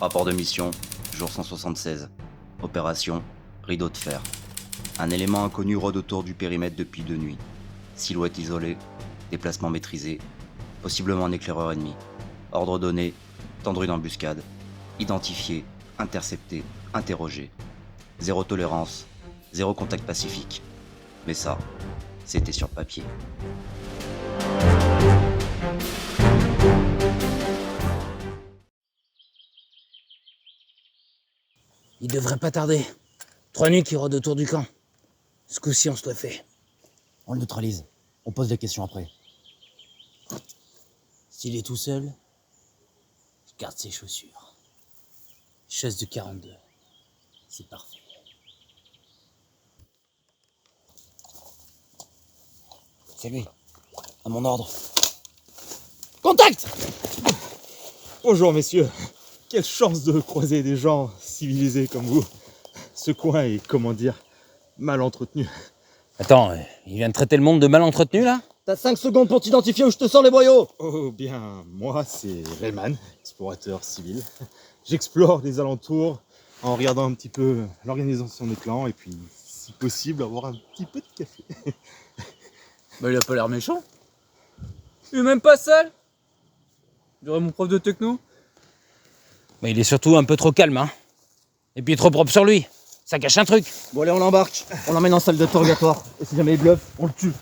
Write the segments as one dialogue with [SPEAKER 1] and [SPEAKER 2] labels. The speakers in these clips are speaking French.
[SPEAKER 1] Rapport de mission, jour 176. Opération Rideau de fer. Un élément inconnu rôde autour du périmètre depuis 2 nuits. Silhouette isolée, déplacement maîtrisé, possiblement un éclaireur ennemi. Ordre donné, tendre une embuscade. Identifié, intercepté, interrogé. Zéro tolérance, zéro contact pacifique. Mais ça, c'était sur papier.
[SPEAKER 2] Il devrait pas tarder. 3 nuits qui rôdent autour du camp. Ce coup-ci, on se le fait.
[SPEAKER 3] On le neutralise. On pose des questions après.
[SPEAKER 2] S'il est tout seul, je garde ses chaussures. Chasse de 42. C'est parfait.
[SPEAKER 3] C'est lui. À mon ordre.
[SPEAKER 2] Contact!
[SPEAKER 4] Bonjour messieurs, quelle chance de croiser des gens civilisés comme vous. Ce coin est, comment dire, mal entretenu.
[SPEAKER 2] Attends, il vient de traiter le monde de mal entretenu, là?
[SPEAKER 3] T'as 5 secondes pour t'identifier ou je te sors les boyaux.
[SPEAKER 4] Oh bien, moi c'est Rayman, explorateur civil. J'explore les alentours en regardant un petit peu l'organisation des clans et puis, si possible, avoir un petit peu de café.
[SPEAKER 5] Bah il a pas l'air méchant. Il est même pas sale. J'aurais mon prof de techno.
[SPEAKER 2] Mais il est surtout un peu trop calme, hein. Et puis trop propre sur lui. Ça cache un truc.
[SPEAKER 3] Bon allez, on l'embarque. On l'emmène en salle d'interrogatoire. Et si jamais il bluffe, on le tue.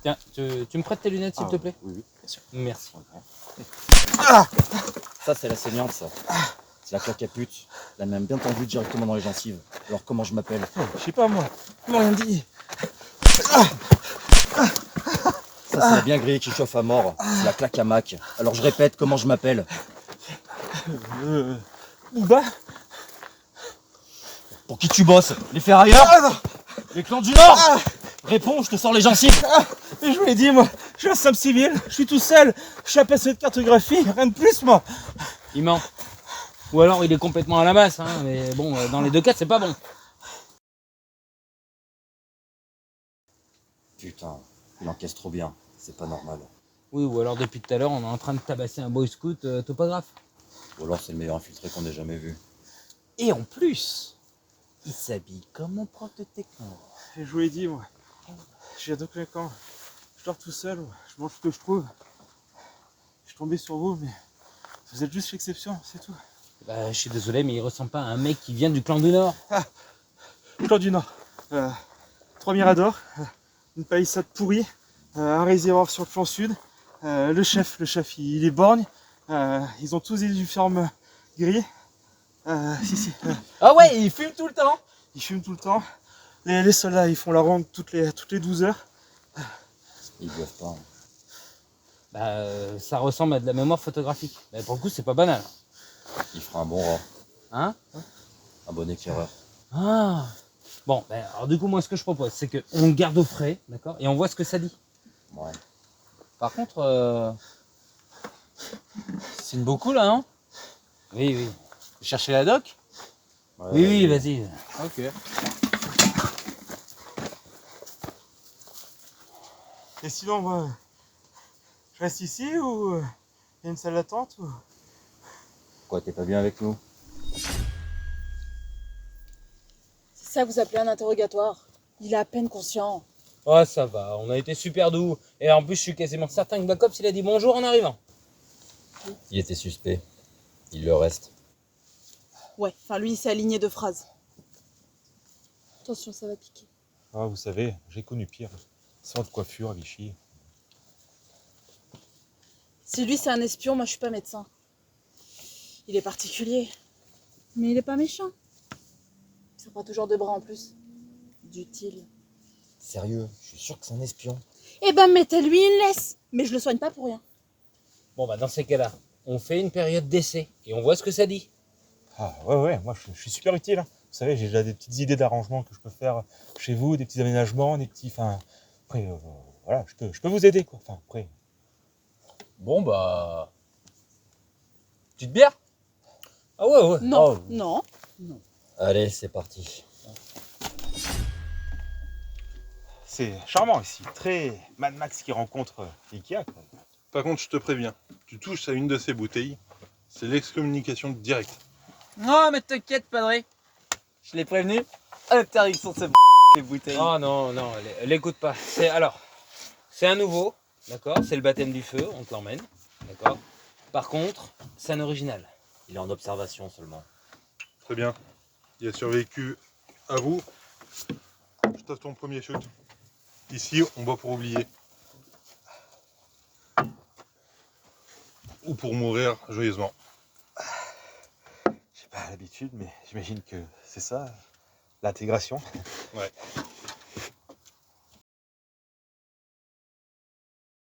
[SPEAKER 2] Tiens, tu me prêtes tes lunettes, s'il te plaît?
[SPEAKER 3] Oui, bien sûr.
[SPEAKER 2] Merci.
[SPEAKER 3] Ça, c'est la saignante, ça. C'est la claque à pute. La même bien tendue directement dans les gencives. Alors comment je m'appelle?
[SPEAKER 4] Je sais pas moi, ils m'ont rien dit.
[SPEAKER 3] Ça, c'est la bien grillée qui chauffe à mort. C'est la claque à Mac. Alors je répète, comment je m'appelle?
[SPEAKER 4] Booba.
[SPEAKER 3] Pour qui tu bosses? Les ferrailleurs? Les clans du Nord? Réponds, je te sors les gencives.
[SPEAKER 4] Et je vous l'ai dit, moi, je suis un simple civil, je suis tout seul, je suis un passionné de cartographie, rien de plus moi.
[SPEAKER 2] Il ment. Ou alors il est complètement à la masse, hein. Mais bon, dans les deux cas, c'est pas bon.
[SPEAKER 3] Putain, il encaisse trop bien. C'est pas normal.
[SPEAKER 2] Oui, ou alors depuis tout à l'heure, on est en train de tabasser un boy scout topographe.
[SPEAKER 3] Ou alors c'est le meilleur infiltré qu'on ait jamais vu.
[SPEAKER 2] Et en plus, il s'habille comme mon prof de techno.
[SPEAKER 4] Et je vous l'ai dit, moi, j'ai 2 clinquants, je dors tout seul, je mange ce que je trouve. Je suis tombé sur vous, mais vous êtes juste l'exception, c'est tout.
[SPEAKER 2] Bah, je suis désolé, mais il ressemble pas à un mec qui vient du clan du Nord.
[SPEAKER 4] Clan du Nord, 3 miradors, une palissade pourrie, un réservoir sur le flanc sud. Le chef, il est borgne. Ils ont tous des uniformes gris. Si.
[SPEAKER 5] Ah ouais, il fume tout le temps.
[SPEAKER 4] Ils fument tout le temps. Les soldats, ils font la ronde toutes les 12 heures.
[SPEAKER 3] Ils bluffent pas.
[SPEAKER 2] Bah, ça ressemble à de la mémoire photographique. Mais pour le coup, c'est pas banal.
[SPEAKER 3] Il fera un bon rat.
[SPEAKER 2] Hein?
[SPEAKER 3] Un bon éclaireur.
[SPEAKER 2] Ah. Bon, bah, alors du coup, moi, ce que je propose, c'est qu'on le garde au frais, d'accord? Et on voit ce que ça dit.
[SPEAKER 3] Ouais.
[SPEAKER 2] Par contre, c'est une beau coup, là, non? Oui, oui.
[SPEAKER 5] Vous cherchez la doc?
[SPEAKER 3] Ouais,
[SPEAKER 2] Oui, vas-y.
[SPEAKER 5] Ok.
[SPEAKER 4] Et sinon, moi, je reste ici ou il y a une salle d'attente ou...
[SPEAKER 3] Quoi, t'es pas bien avec nous?
[SPEAKER 6] C'est ça que vous appelez un interrogatoire. Il est à peine conscient.
[SPEAKER 2] Oh, ça va, on a été super doux. Et en plus, je suis quasiment certain que Black Ops, il a dit bonjour en arrivant.
[SPEAKER 3] Il était suspect. Il le reste.
[SPEAKER 6] Ouais, enfin lui il s'est aligné de phrases. Attention, ça va piquer.
[SPEAKER 4] Ah, vous savez, j'ai connu pire. Sans de coiffure à Vichy.
[SPEAKER 6] Si lui c'est un espion, moi je suis pas médecin. Il est particulier. Mais il est pas méchant. Il sert pas toujours de bras en plus. D'utile.
[SPEAKER 3] Sérieux, je suis sûr que c'est un espion.
[SPEAKER 6] Eh ben mettez-lui une laisse. Mais je le soigne pas pour rien.
[SPEAKER 2] Bon, bah, dans ces cas-là, on fait une période d'essai et on voit ce que ça dit.
[SPEAKER 4] Ah ouais, moi je suis super utile. Hein. Vous savez, j'ai déjà des petites idées d'arrangement que je peux faire chez vous, des petits aménagements, des petits... Enfin, après, voilà, je peux vous aider, quoi. Enfin, après...
[SPEAKER 5] Bon bah. Petite bière?
[SPEAKER 2] Ah ouais, ouais.
[SPEAKER 6] Non,
[SPEAKER 2] Oh.
[SPEAKER 6] non.
[SPEAKER 3] Allez, c'est parti.
[SPEAKER 4] C'est charmant ici. Très Mad Max qui rencontre Ikea, quoi.
[SPEAKER 7] Par contre, je te préviens, tu touches à une de ces bouteilles, c'est l'excommunication directe.
[SPEAKER 5] Non, mais t'inquiète, padré. Je l'ai prévenu. Interdiction de ces bouteilles.
[SPEAKER 8] Oh non, non, l'écoute pas. C'est un nouveau, d'accord? C'est le baptême du feu, on te l'emmène, d'accord? Par contre, c'est un original.
[SPEAKER 3] Il est en observation seulement.
[SPEAKER 7] Très bien. Il a survécu à vous. Je t'offre ton premier shoot. Ici, on boit pour oublier. Ou pour mourir joyeusement.
[SPEAKER 9] J'ai pas l'habitude, mais j'imagine que c'est ça, l'intégration.
[SPEAKER 7] Ouais.